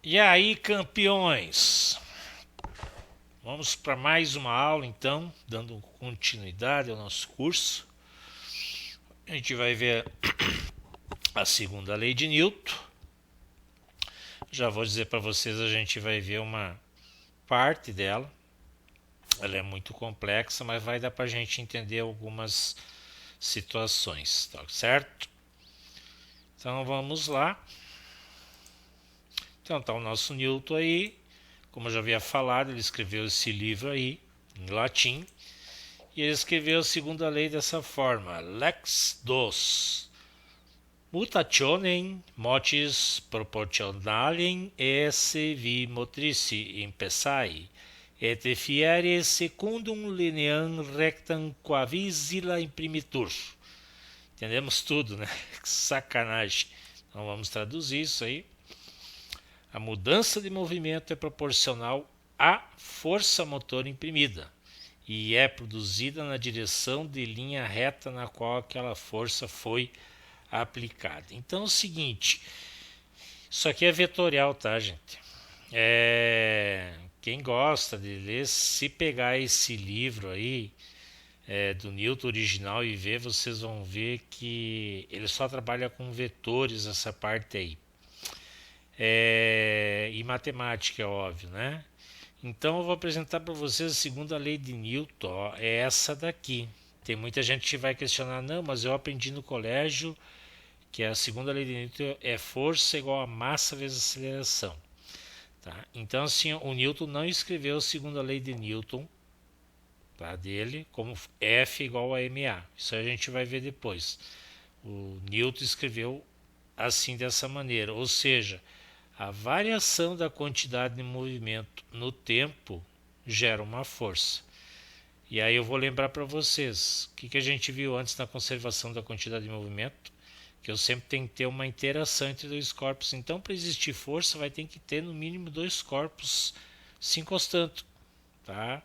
E aí, campeões? Vamos para mais uma aula, então, dando continuidade ao nosso curso. A gente vai ver a segunda lei de Newton. Já vou dizer para vocês, a gente vai ver uma parte dela. Ela é muito complexa, mas vai dar para a gente entender algumas situações, tá certo? Então vamos lá. Então tá o nosso Newton aí. Como eu já havia falado, ele escreveu esse livro aí em latim. E ele escreveu a segunda lei dessa forma: Lex dos mutationem motis proportionalem esse vi motrici impesae et fiere secundum lineam rectam quavisila imprimitur. Entendemos tudo, né? Que sacanagem. Então vamos traduzir isso aí. A mudança de movimento é proporcional à força motor imprimida e é produzida na direção de linha reta na qual aquela força foi aplicada. Então é o seguinte, isso aqui é vetorial, tá, gente? Quem gosta de ler, se pegar esse livro aí do Newton original e ver, vocês vão ver que ele só trabalha com vetores, essa parte aí. E matemática, é óbvio, né? Então eu vou apresentar para vocês a segunda lei de Newton, ó, é essa daqui. Tem muita gente que vai questionar, não, mas eu aprendi no colégio que a segunda lei de Newton é força igual a massa vezes aceleração. Tá? Então assim, o Newton não escreveu a segunda lei de Newton, tá, dele como F igual a ma. Isso a gente vai ver depois. O Newton escreveu assim dessa maneira, ou seja, a variação da quantidade de movimento no tempo gera uma força. E aí eu vou lembrar para vocês o que a gente viu antes na conservação da quantidade de movimento, que eu sempre tenho que ter uma interação entre dois corpos. Então, para existir força, vai ter que ter no mínimo dois corpos se encostando, tá?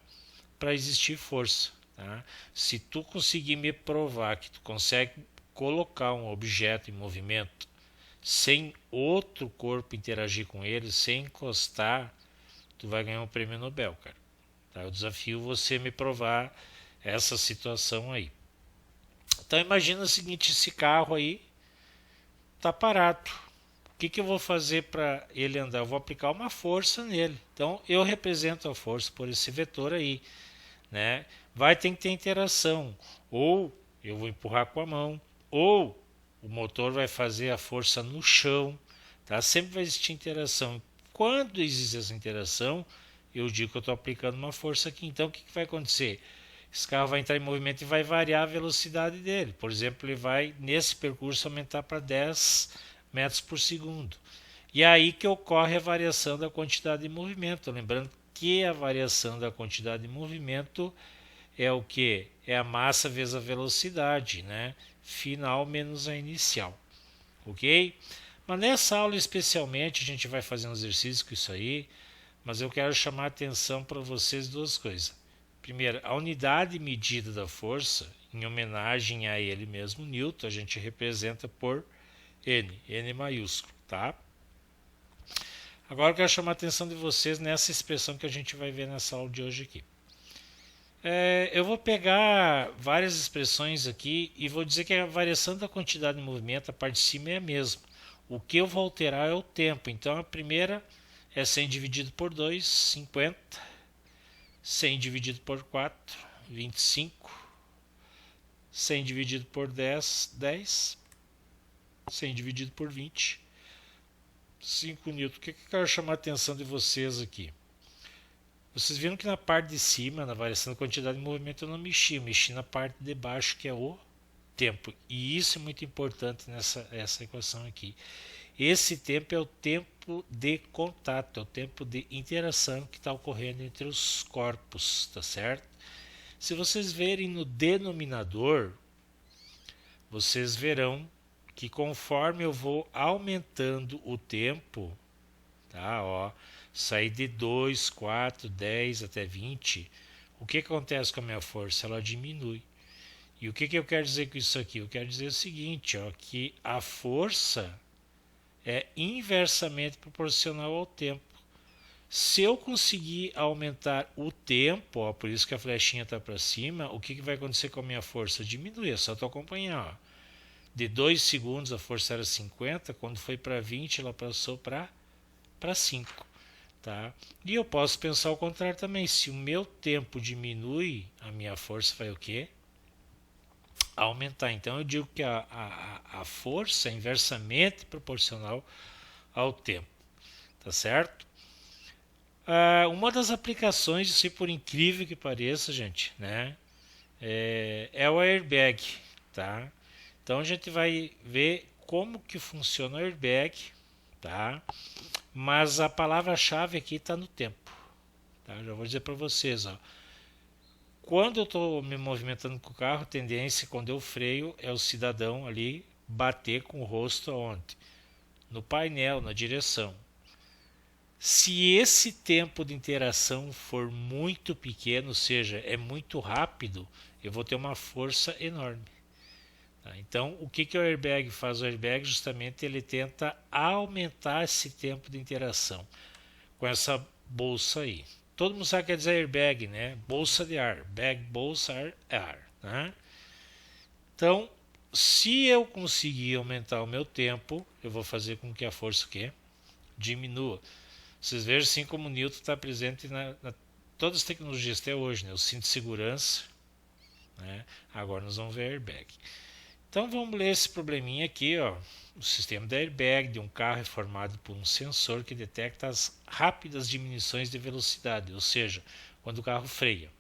Para existir força. Tá? Se tu conseguir me provar que tu consegue colocar um objeto em movimento sem outro corpo interagir com ele, sem encostar, tu vai ganhar um prêmio Nobel, cara. Tá? Eu desafio você me provar essa situação aí. Então imagina o seguinte, esse carro aí tá parado. O que eu vou fazer para ele andar? Eu vou aplicar uma força nele. Então eu represento a força por esse vetor aí, né? Vai ter que ter interação. Ou eu vou empurrar com a mão, ou o motor vai fazer a força no chão, tá? Sempre vai existir interação. Quando existe essa interação, eu digo que eu estou aplicando uma força aqui. Então o que vai acontecer? Esse carro vai entrar em movimento e vai variar a velocidade dele. Por exemplo, ele vai nesse percurso aumentar para 10 metros por segundo. E é aí que ocorre a variação da quantidade de movimento. Lembrando que a variação da quantidade de movimento é o que? É a massa vezes a velocidade, né? Final menos a inicial. Ok? Mas nessa aula especialmente a gente vai fazer um exercício com isso aí, mas eu quero chamar a atenção para vocês duas coisas. Primeiro, a unidade medida da força, em homenagem a ele mesmo, Newton, a gente representa por N maiúsculo, tá? Agora eu quero chamar a atenção de vocês nessa expressão que a gente vai ver nessa aula de hoje aqui. Eu vou pegar várias expressões aqui e vou dizer que a variação da quantidade de movimento, a parte de cima é a mesma. O que eu vou alterar é o tempo. Então a primeira é 100 dividido por 2, 50. 100 dividido por 4, 25. 100 dividido por 10, 10. 100 dividido por 20, 5 newton. O que eu quero chamar a atenção de vocês aqui? Vocês viram que na parte de cima, na variação da quantidade de movimento, eu não mexi. Eu mexi na parte de baixo, que é o tempo. E isso é muito importante nessa equação aqui. Esse tempo é o tempo de contato, é o tempo de interação que está ocorrendo entre os corpos, tá certo? Se vocês verem no denominador, vocês verão que conforme eu vou aumentando o tempo, tá, ó, sair de 2, 4, 10 até 20, o que acontece com a minha força? Ela diminui. E o que eu quero dizer com isso aqui? Eu quero dizer o seguinte, ó, que a força é inversamente proporcional ao tempo. Se eu conseguir aumentar o tempo, ó, por isso que a flechinha está para cima, o que vai acontecer com a minha força? Diminui, é só tu acompanhar. Ó. De 2 segundos a força era 50, quando foi para 20 ela passou para 5. Tá? E eu posso pensar o contrário também, se o meu tempo diminui, a minha força vai o quê? Aumentar. Então eu digo que a força é inversamente proporcional ao tempo. Tá certo? Uma das aplicações, se por incrível que pareça, gente, né, é o airbag, tá? Então a gente vai ver como que funciona o airbag, tá? Mas a palavra-chave aqui está no tempo, tá? Já vou dizer para vocês, ó. Quando eu estou me movimentando com o carro, a tendência quando eu freio é o cidadão ali bater com o rosto aonde? No painel, na direção. Se esse tempo de interação for muito pequeno, ou seja, é muito rápido, eu vou ter uma força enorme. Tá? Então, o que o airbag faz? O airbag justamente ele tenta aumentar esse tempo de interação com essa bolsa aí. Todo mundo sabe o que quer dizer airbag, né? Bolsa de ar, bag, bolsa, ar. Né? Então, se eu conseguir aumentar o meu tempo, eu vou fazer com que a força o quê? Diminua. Vocês vejam assim como o Newton está presente na todas as tecnologias até hoje, né? O cinto de segurança, né? Agora nós vamos ver airbag. Então vamos ler esse probleminha aqui, ó. O sistema de airbag de um carro é formado por um sensor que detecta as rápidas diminuições de velocidade, ou seja, quando o carro freia.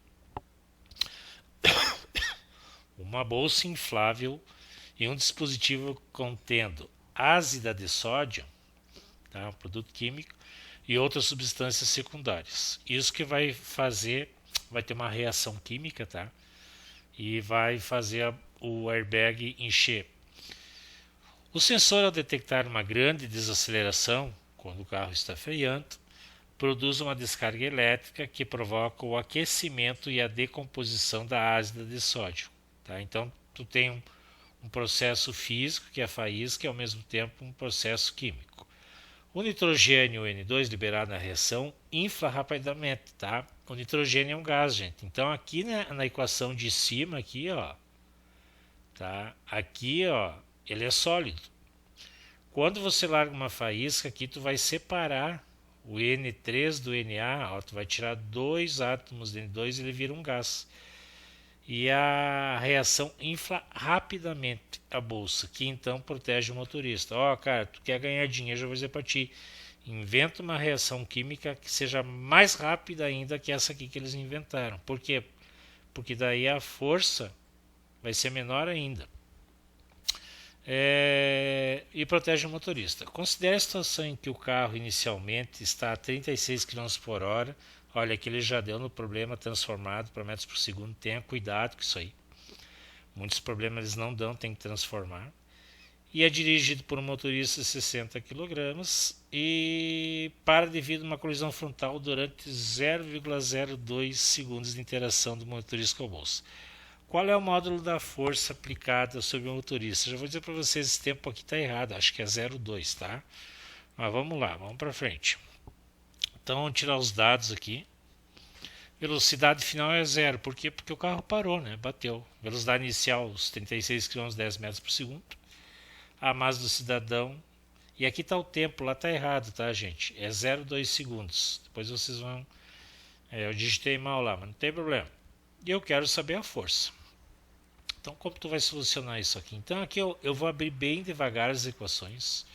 Uma bolsa inflável e um dispositivo contendo ácido de sódio, tá? Um produto químico, e outras substâncias secundárias. Isso que vai fazer, vai ter uma reação química, tá? E vai fazer o airbag encher. O sensor, ao detectar uma grande desaceleração, quando o carro está freando, produz uma descarga elétrica que provoca o aquecimento e a decomposição da ácida de sódio. Tá? Então, tu tem um processo físico, que é a faísca, e ao mesmo tempo um processo químico. O nitrogênio, o N2, liberado na reação, infla rapidamente, tá? O nitrogênio é um gás, gente. Então, aqui na equação de cima, aqui, ó, tá? Aqui, ó, ele é sólido. Quando você larga uma faísca, aqui tu vai separar o N3 do Na, ó, tu vai tirar dois átomos de N2 e ele vira um gás. E a reação infla rapidamente a bolsa, que então protege o motorista. Ó, cara, tu quer ganhar dinheiro, já vou dizer para ti, inventa uma reação química que seja mais rápida ainda que essa aqui que eles inventaram. Por quê? Porque daí a força vai ser menor ainda. E protege o motorista. Considere a situação em que o carro inicialmente está a 36 km por hora. Olha, aqui ele já deu no problema transformado para metros por segundo. Tenha cuidado com isso aí. Muitos problemas eles não dão, tem que transformar. E é dirigido por um motorista de 60 kg e para devido a uma colisão frontal durante 0,02 segundos de interação do motorista com a bolsa. Qual é o módulo da força aplicada sobre o motorista? Já vou dizer para vocês, esse tempo aqui está errado, acho que é 0,2, tá? Mas vamos lá, vamos para frente. Então, vamos tirar os dados aqui. Velocidade final é 0, por quê? Porque o carro parou, né? Bateu. Velocidade inicial, os 36 km, 10 metros por segundo. A massa do cidadão. E aqui está o tempo, lá está errado, tá, gente? É 0,2 segundos. Depois vocês vão... eu digitei mal lá, mas não tem problema. E eu quero saber a força. Então, como tu vai solucionar isso aqui? Então, aqui eu vou abrir bem devagar as equações.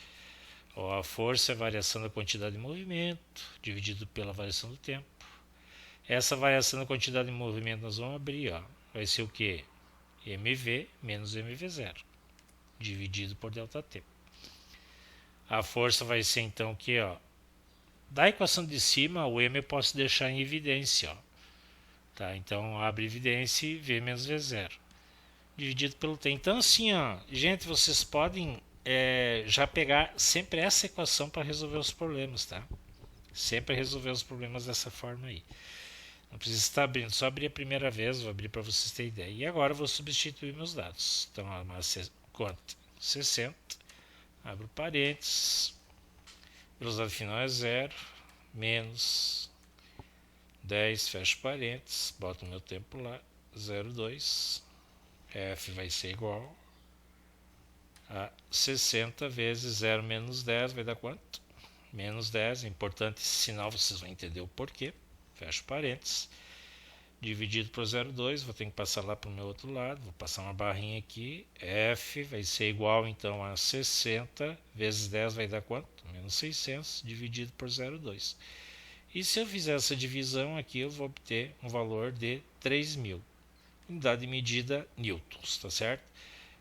Ó, a força é a variação da quantidade de movimento, dividido pela variação do tempo. Essa variação da quantidade de movimento nós vamos abrir, ó. Vai ser o que? mv menos mv0, dividido por ΔT. A força vai ser então o que, ó? Da equação de cima, o m eu posso deixar em evidência, ó. Tá? Então, abre evidência e v menos v0. Dividido pelo t. Então, assim, ó, gente, vocês podem já pegar sempre essa equação para resolver os problemas, tá? Sempre resolver os problemas dessa forma aí. Não precisa estar abrindo, só abrir a primeira vez, vou abrir para vocês terem ideia. E agora eu vou substituir meus dados. Então, a massa quanto? 60, abro parênteses, Velocidade final é 0, menos 10, fecho parênteses, boto meu tempo lá, 0,2. F vai ser igual a 60 vezes 0 menos 10, vai dar quanto? Menos 10, é importante esse sinal, vocês vão entender o porquê. Fecho parênteses. Dividido por 0,2, vou ter que passar lá para o meu outro lado, vou passar uma barrinha aqui, F vai ser igual então a 60 vezes 10 vai dar quanto? Menos 600 dividido por 0,2. E se eu fizer essa divisão aqui, eu vou obter um valor de 3.000. Unidade de medida newtons, tá certo?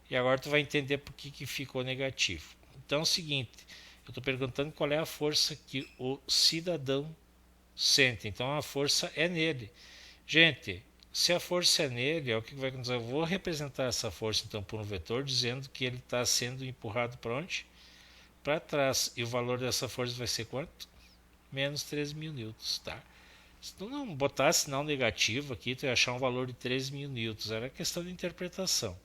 E agora tu vai entender por que ficou negativo. Então é o seguinte, eu estou perguntando qual é a força que o cidadão sente. Então a força é nele. Gente, se a força é nele, é o que vai acontecer. Eu vou representar essa força então por um vetor dizendo que ele está sendo empurrado para onde? Para trás. E o valor dessa força vai ser quanto? Menos 3.000 newtons, tá? Se tu não botar sinal negativo aqui, tu ia achar um valor de 3.000 newtons. Era questão de interpretação.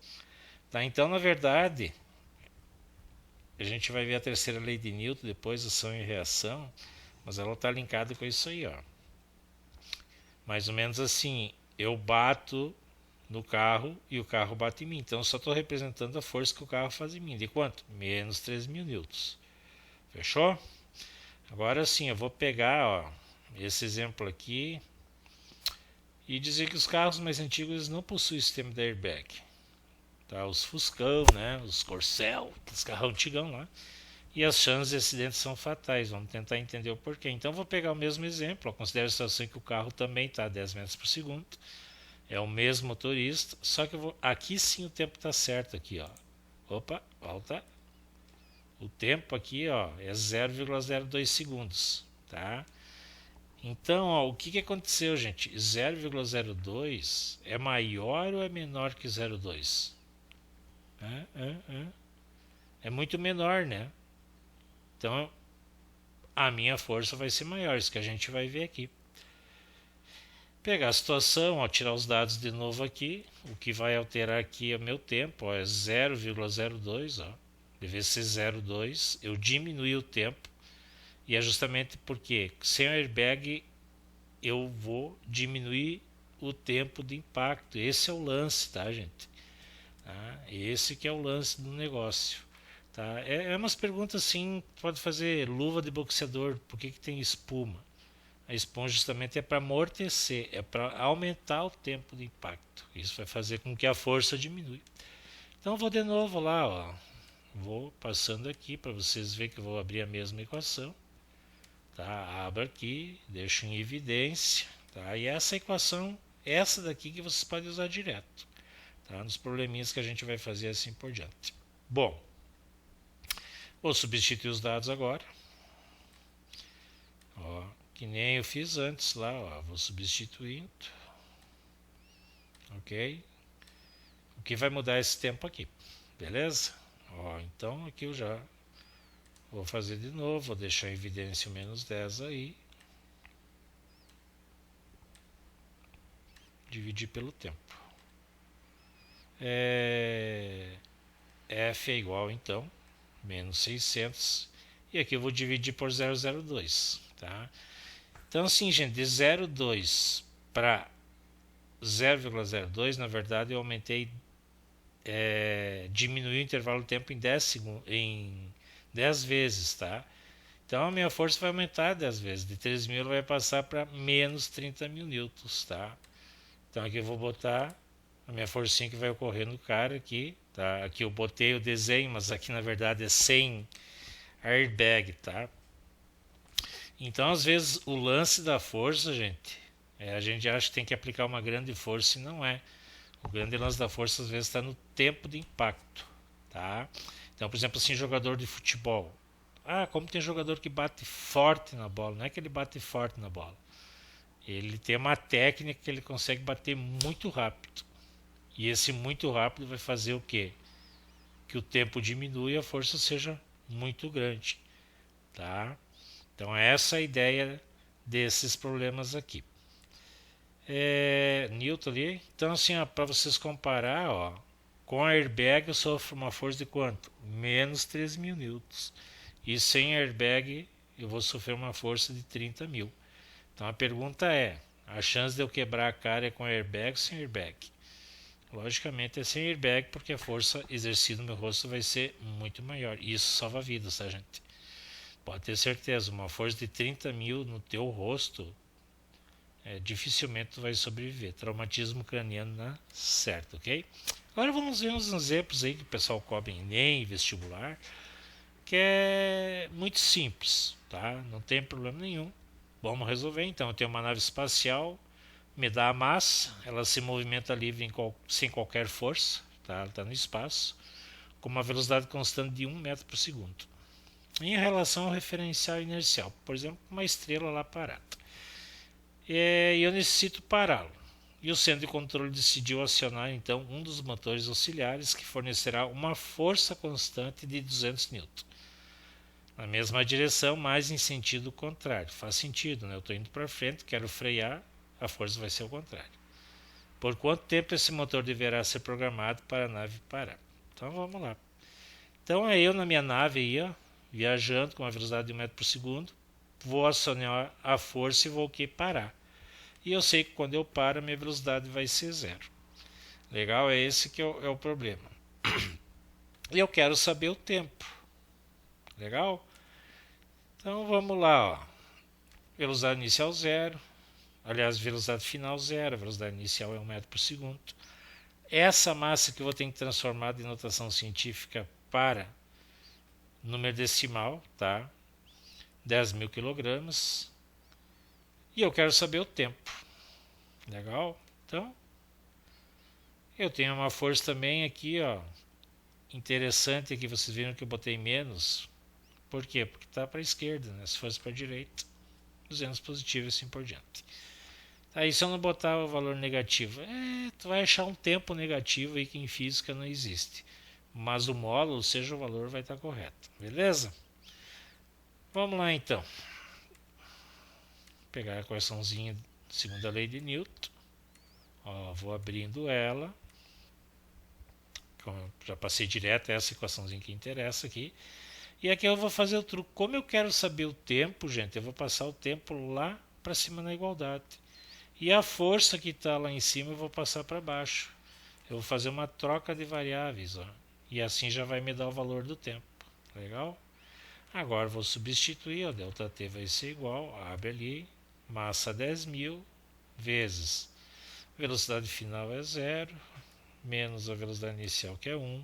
Tá? Então, na verdade, a gente vai ver a terceira lei de Newton depois, ação e reação, mas ela está linkada com isso aí, ó. Mais ou menos assim, eu bato no carro e o carro bate em mim. Então, eu só estou representando a força que o carro faz em mim. De quanto? Menos 3.000 newtons. Fechou? Agora sim, eu vou pegar ó, esse exemplo aqui e dizer que os carros mais antigos não possuem sistema de airbag. Tá? Os Fuscão, né? Os Corcel, os carros antigão lá. E as chances de acidentes são fatais. Vamos tentar entender o porquê. Então, vou pegar o mesmo exemplo. Considero a situação em que o carro também está a 10 metros por segundo. É o mesmo motorista. Só que eu vou... aqui sim o tempo está certo. Aqui, ó. Opa, volta. O tempo aqui ó, é 0,02 segundos. Tá? Então, ó, o que aconteceu, gente? 0,02 é maior ou é menor que 0,2? É muito menor, né? Então, a minha força vai ser maior, isso que a gente vai ver aqui. Pegar a situação, ó, tirar os dados de novo aqui, o que vai alterar aqui é o meu tempo, ó, é 0,02, ó. Deve ser 0,2, eu diminui o tempo, e é justamente porque sem o airbag eu vou diminuir o tempo de impacto. Esse é o lance, tá, gente? Tá? Esse que é o lance do negócio. Tá? É umas perguntas assim, pode fazer luva de boxeador, por que tem espuma? A espuma justamente é para amortecer, é para aumentar o tempo de impacto. Isso vai fazer com que a força diminua. Então eu vou de novo lá, ó. Vou passando aqui para vocês verem que eu vou abrir a mesma equação. Tá? Abro aqui, deixo em evidência. Tá? E essa equação, essa daqui que vocês podem usar direto. Tá? Nos probleminhas que a gente vai fazer assim por diante. Bom, vou substituir os dados agora. Ó, que nem eu fiz antes lá, ó, vou substituindo. Ok? O que vai mudar esse tempo aqui, beleza? Ó, então aqui eu já vou fazer de novo, vou deixar em evidência o menos 10 aí. Dividir pelo tempo. F é igual então, menos 600. E aqui eu vou dividir por 0,02. Tá? Então assim, gente, de 0,2 para 0,02, na verdade eu aumentei, diminui o intervalo de tempo em 10 segundos, em 10 vezes, tá? Então a minha força vai aumentar 10 vezes, de 3.000 vai passar para menos 30.000 newtons, tá? Então aqui eu vou botar a minha forcinha que vai ocorrer no cara aqui, tá? Aqui eu botei o desenho, mas aqui na verdade é sem airbag, tá? Então às vezes o lance da força, gente, a gente acha que tem que aplicar uma grande força e não é. O grande lance da força às vezes está no tempo de impacto, tá? Então, por exemplo, assim, jogador de futebol. Como tem jogador que bate forte na bola, não é que ele bate forte na bola. Ele tem uma técnica que ele consegue bater muito rápido. E esse muito rápido vai fazer o quê? Que o tempo diminua e a força seja muito grande, tá? Então essa é a ideia desses problemas aqui. Newton ali. Então assim, para vocês comparar, ó, com airbag eu sofro uma força de quanto? Menos 3.000 newtons. E sem airbag eu vou sofrer uma força de 30 mil. Então a pergunta é, a chance de eu quebrar a cara é com airbag ou sem airbag? Logicamente é sem airbag, porque a força exercida no meu rosto vai ser muito maior. E isso salva vidas, tá, gente? Pode ter certeza, uma força de 30 mil no teu rosto, dificilmente tu vai sobreviver. Traumatismo craniano na certo, ok? Agora vamos ver uns exemplos aí que o pessoal cobra em Enem, vestibular, que é muito simples, tá? Não tem problema nenhum. Vamos resolver então. Eu tenho uma nave espacial, me dá a massa, ela se movimenta livre sem qualquer força, tá? Ela está no espaço, com uma velocidade constante de 1 metro por segundo. Em relação ao referencial inercial, por exemplo, uma estrela lá parada. E eu necessito pará-lo. E o centro de controle decidiu acionar então um dos motores auxiliares que fornecerá uma força constante de 200 N. Na mesma direção, mas em sentido contrário. Faz sentido, né? Eu estou indo para frente, quero frear, a força vai ser o contrário. Por quanto tempo esse motor deverá ser programado para a nave parar? Então vamos lá. Então é eu na minha nave aí, ó, viajando com uma velocidade de 1 metro por segundo, vou acionar a força e vou parar. E eu sei que quando eu paro, a minha velocidade vai ser zero. Legal? É esse que é o problema. E eu quero saber o tempo. Legal? Então vamos lá. Ó. Velocidade inicial zero. Aliás, velocidade final zero. A velocidade inicial é 1 metro por segundo. Essa massa que eu vou ter que transformar de notação científica para número decimal, tá? 10.000 quilogramas. E eu quero saber o tempo. Legal? Então, eu tenho uma força também aqui, ó, interessante aqui, vocês viram que eu botei menos. Por quê? Porque está para a esquerda, né? Se fosse para a direita, 200 positivo e assim por diante. Aí se eu não botar o valor negativo, tu vai achar um tempo negativo aí que em física não existe. Mas o módulo, seja o valor, vai estar correto. Beleza? Vamos lá então. Vou pegar a equaçãozinha segunda lei de Newton. Ó, vou abrindo ela. Já passei direto essa equaçãozinha que interessa aqui. E aqui eu vou fazer o truque. Como eu quero saber o tempo, gente, eu vou passar o tempo lá para cima na igualdade. E a força que está lá em cima eu vou passar para baixo. Eu vou fazer uma troca de variáveis. Ó, e assim já vai me dar o valor do tempo. Legal? Agora vou substituir. Ó, ΔT vai ser igual. Abre ali. Massa 10.000 vezes velocidade final é zero. Menos a velocidade inicial que é 1.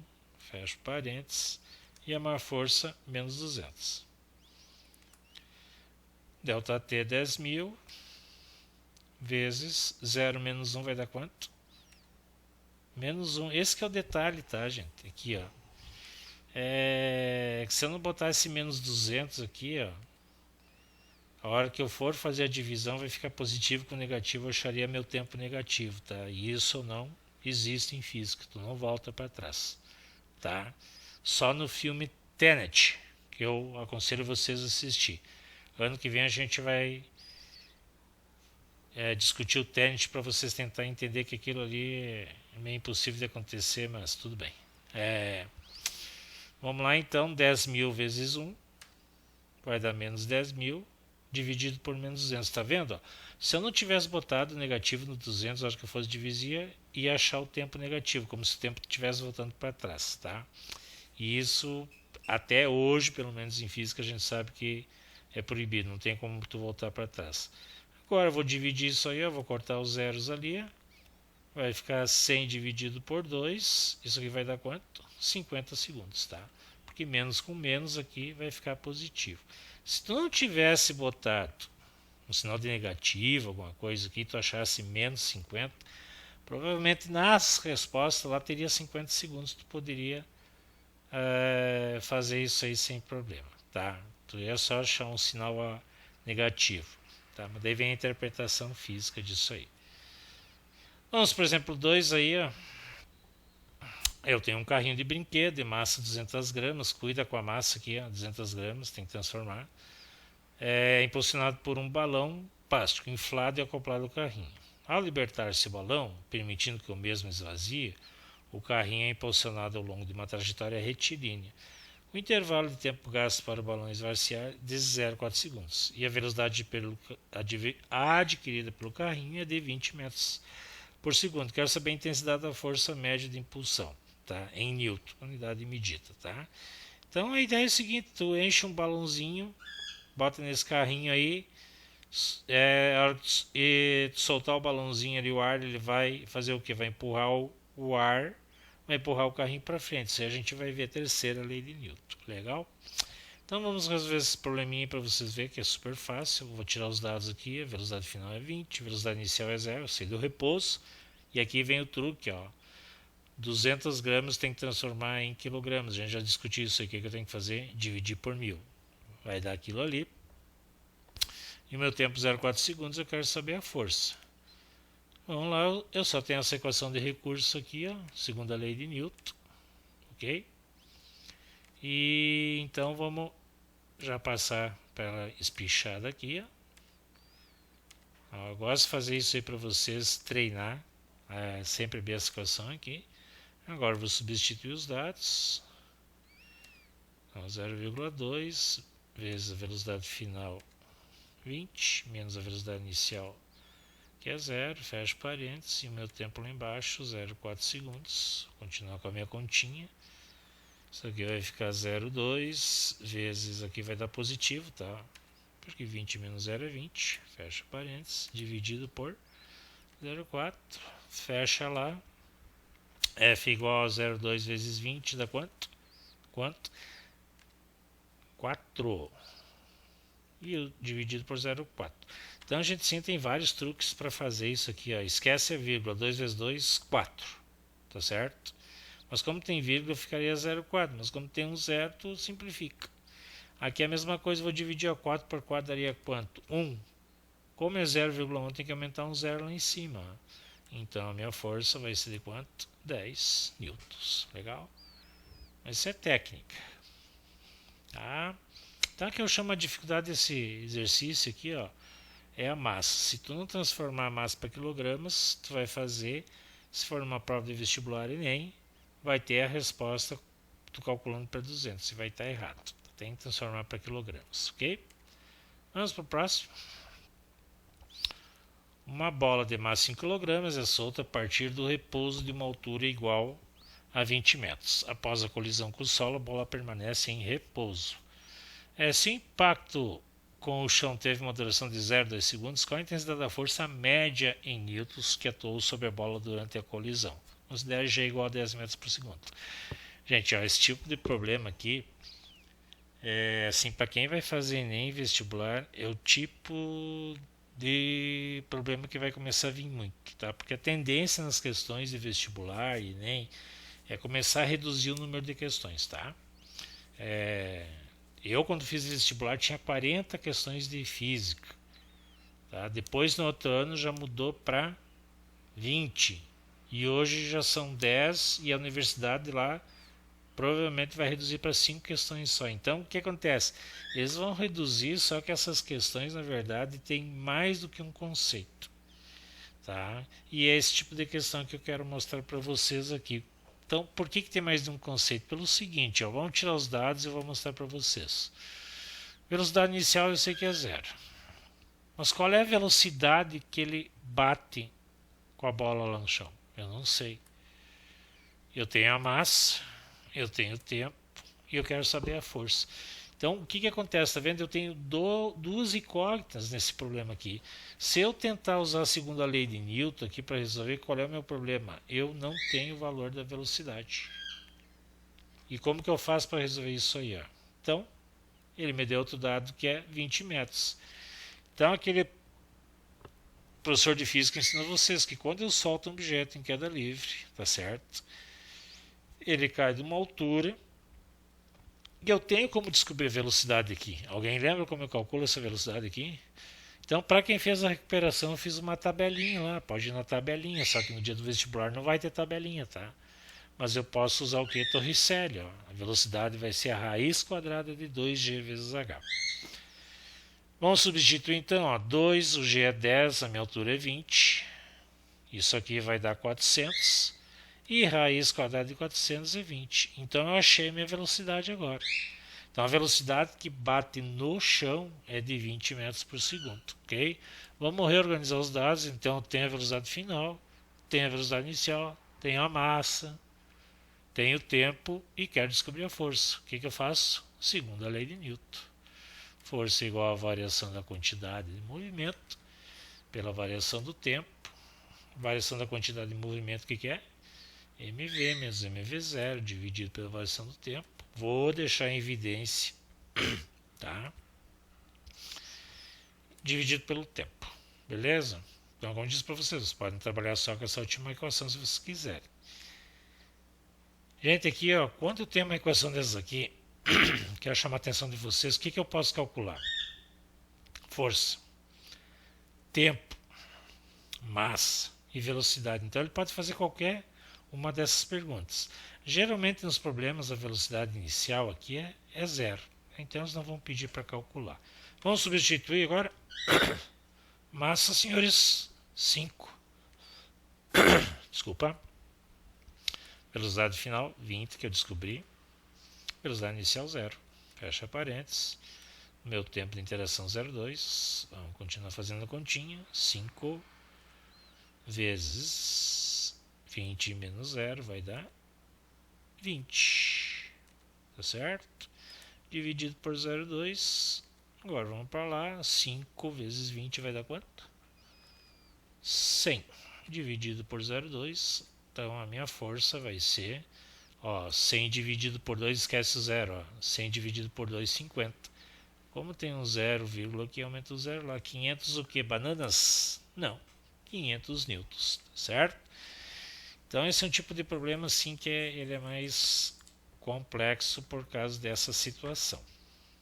Fecho parênteses. E a maior força, menos 200. ΔT é 10.000 vezes 0 menos 1 vai dar quanto? Menos 1. Esse que é o detalhe, tá, gente? Aqui, ó. Se eu não botar esse menos 200 aqui, ó, a hora que eu for fazer a divisão vai ficar positivo com negativo, eu acharia meu tempo negativo, tá? E isso não existe em física, tu não volta para trás, tá? Só no filme Tenet, que eu aconselho vocês a assistir. Ano que vem a gente vai discutir o Tenet para vocês tentar entender que aquilo ali é meio impossível de acontecer, mas tudo bem. Vamos lá então, 10.000 vezes 1 vai dar menos 10.000 dividido por menos 200, tá vendo? Ó? Se eu não tivesse botado negativo no 200, a hora que eu fosse dividir, ia achar o tempo negativo, como se o tempo estivesse voltando para trás, tá? E isso, até hoje, pelo menos em física, a gente sabe que é proibido, não tem como tu voltar para trás. Agora eu vou dividir isso aí, eu vou cortar os zeros ali, vai ficar 100 dividido por 2, isso aqui vai dar quanto? 50 segundos, tá? Porque menos com menos aqui vai ficar positivo. Se tu não tivesse botado um sinal de negativo, alguma coisa aqui, tu achasse menos 50, provavelmente nas respostas lá teria 50 segundos, tu poderia fazer isso aí sem problema, tá? Tu ia só achar um sinal negativo, tá? Mas daí vem a interpretação física disso aí. Vamos, por exemplo, 2 aí, ó. Eu tenho um carrinho de brinquedo de massa 200 gramas, cuida com a massa aqui, ó, 200 gramas, tem que transformar. É impulsionado por um balão plástico inflado e acoplado ao carrinho. Ao libertar esse balão, permitindo que o mesmo esvazie, o carrinho é impulsionado ao longo de uma trajetória retilínea. O intervalo de tempo gasto para o balão esvaziar de 0 a 4 segundos. E a velocidade adquirida pelo carrinho é de 20 metros por segundo. Quero saber a intensidade da força média de impulsão, tá? Em Newton, unidade de medida, tá? Então a ideia é a seguinte: tu enche um balãozinho, bota nesse carrinho aí, e soltar o balãozinho ali, o ar, ele vai fazer o que? Vai empurrar o ar, vai empurrar o carrinho para frente. Isso aí a gente vai ver a terceira lei de Newton. Legal? Então vamos resolver esse probleminha para vocês verem que é super fácil. Eu vou tirar os dados aqui. A velocidade final é 20, a velocidade inicial é 0, eu sei do repouso. E aqui vem o truque, ó. 200 gramas tem que transformar em quilogramas. A gente já discutiu isso aqui. O que eu tenho que fazer? Dividir por 1000. Vai dar aquilo ali. E o meu tempo 0,4 segundos, eu quero saber a força. Vamos lá, eu só tenho essa equação de recurso aqui, ó, segunda lei de Newton, ok? E então vamos já passar para ela espichada aqui, ó. Eu gosto de fazer isso aí para vocês treinar, sempre ver essa equação aqui. Agora vou substituir os dados, então, 0,2 vezes a velocidade final 20, menos a velocidade inicial, que é 0, fecho parênteses, e o meu tempo lá embaixo, 0,4 segundos. Vou continuar com a minha continha. Isso aqui vai ficar 0,2 vezes, aqui vai dar positivo, tá? Porque 20 menos 0 é 20, fecha parênteses, dividido por 0,4, fecha lá. F igual a 0,2 vezes 20 dá quanto? Quanto? 4. E o dividido por 0,4. Então a gente sim tem vários truques para fazer isso aqui, ó. Esquece a vírgula, 2 vezes 2, 4, tá certo? Mas como tem vírgula ficaria 0,4, mas como tem um zero, tu simplifica. Aqui é a mesma coisa, vou dividir a 4 por 4 daria quanto? 1. Como é 0,1, tem que aumentar um zero lá em cima, ó. Então a minha força vai ser de quanto? 10 newtons, legal? Mas isso é técnica, tá? Então que eu chamo a dificuldade desse exercício aqui, ó, é a massa. Se tu não transformar a massa para quilogramas, tu vai fazer, se for uma prova de vestibular Enem, vai ter a resposta tu calculando para 200, se vai estar errado. Tu tem que transformar para quilogramas, ok? Vamos para o próximo. Uma bola de massa em quilogramas é solta a partir do repouso de uma altura igual a 20 metros. Após a colisão com o solo, a bola permanece em repouso. Se o impacto com o chão teve uma duração de 0,2 segundos, qual a intensidade da força média em newtons que atuou sobre a bola durante a colisão? Considere G igual a 10 metros por segundo. Gente, ó, esse tipo de problema aqui, assim, para quem vai fazer Enem vestibular, é o tipo de problema que vai começar a vir muito, tá? Porque a tendência nas questões de vestibular e Enem é começar a reduzir o número de questões, tá? Eu, quando fiz vestibular, tinha 40 questões de física. Tá? Depois, no outro ano, já mudou para 20. E hoje já são 10 e a universidade lá provavelmente vai reduzir para 5 questões só. Então, o que acontece? Eles vão reduzir, só que essas questões, na verdade, têm mais do que um conceito. Tá? E é esse tipo de questão que eu quero mostrar para vocês aqui. Então, por que tem mais de um conceito? Pelo seguinte, ó, vamos tirar os dados e eu vou mostrar para vocês. Velocidade inicial eu sei que é 0. Mas qual é a velocidade que ele bate com a bola lá no chão? Eu não sei. Eu tenho a massa, eu tenho o tempo e eu quero saber a força. Então, o que acontece? Está vendo? Eu tenho duas incógnitas nesse problema aqui. Se eu tentar usar a segunda lei de Newton aqui para resolver, qual é o meu problema? Eu não tenho o valor da velocidade. E como que eu faço para resolver isso aí? Ó? Então, ele me deu outro dado que é 20 metros. Então, aquele professor de física ensina vocês que quando eu solto um objeto em queda livre, tá certo? Ele cai de uma altura. E eu tenho como descobrir a velocidade aqui. Alguém lembra como eu calculo essa velocidade aqui? Então, para quem fez a recuperação, eu fiz uma tabelinha lá. Pode ir na tabelinha, só que no dia do vestibular não vai ter tabelinha, tá? Mas eu posso usar o que? Torricelli. Ó. A velocidade vai ser a raiz quadrada de 2g vezes h. Vamos substituir então. Ó, 2, o g é 10, a minha altura é 20. Isso aqui vai dar 400. e raiz quadrada de 420. Então eu achei minha velocidade agora. Então a velocidade que bate no chão é de 20 metros por segundo, ok? Vamos reorganizar os dados. Então tem a velocidade final, tem a velocidade inicial, tem a massa, tem o tempo e quero descobrir a força. O que eu faço? Segundo a lei de Newton. Força igual à variação da quantidade de movimento pela variação do tempo. Variação da quantidade de movimento, o que é? mv menos mv0 dividido pela variação do tempo. Vou deixar em evidência, tá? Dividido pelo tempo, beleza? Então, como eu disse para vocês podem trabalhar só com essa última equação se vocês quiserem. Gente, aqui, ó, quando eu tenho uma equação dessas aqui, quero chamar a atenção de vocês, o que eu posso calcular? Força, tempo, massa e velocidade. Então, ele pode fazer qualquer uma dessas perguntas. Geralmente, nos problemas, a velocidade inicial aqui é zero. Então, eles não vão pedir para calcular. Vamos substituir agora. Massa, senhores, 5. Desculpa. Velocidade final, 20, que eu descobri. Velocidade inicial, 0. Fecha parênteses. Meu tempo de interação, 0,2. Vamos continuar fazendo a continha. 5 vezes 20 menos 0 vai dar 20. Tá certo? Dividido por 0,2. Agora vamos para lá. 5 vezes 20 vai dar quanto? 100. Dividido por 0,2. Então a minha força vai ser, ó, 100 dividido por 2, esquece o 0, ó, 100 dividido por 2, 50. Como tem um 0, aqui, aumenta o 0 lá. 500 o que? Bananas? Não, 500 newtons, certo? Então esse é um tipo de problema assim que ele é mais complexo por causa dessa situação,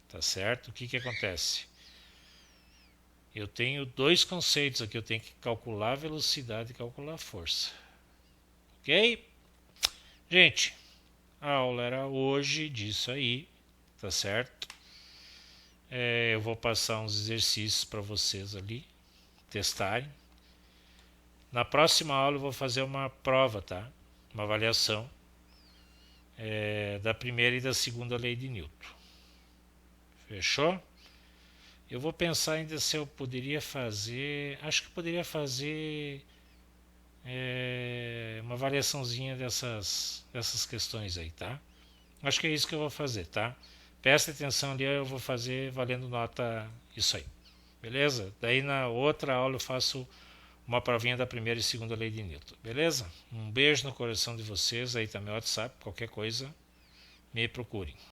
tá certo? O que acontece? Eu tenho dois conceitos aqui, eu tenho que calcular a velocidade e calcular a força. Ok? Gente, a aula era hoje disso aí, tá certo? Eu vou passar uns exercícios para vocês ali testarem. Na próxima aula eu vou fazer uma prova, tá? Uma avaliação da primeira e da segunda lei de Newton. Fechou? Eu vou pensar ainda se eu poderia fazer... Acho que eu poderia fazer uma variaçãozinha dessas questões aí, tá? Acho que é isso que eu vou fazer, tá? Presta atenção ali, eu vou fazer valendo nota isso aí, beleza? Daí na outra aula eu faço uma provinha da primeira e segunda lei de Newton, beleza? Um beijo no coração de vocês, aí tá meu WhatsApp, qualquer coisa me procurem.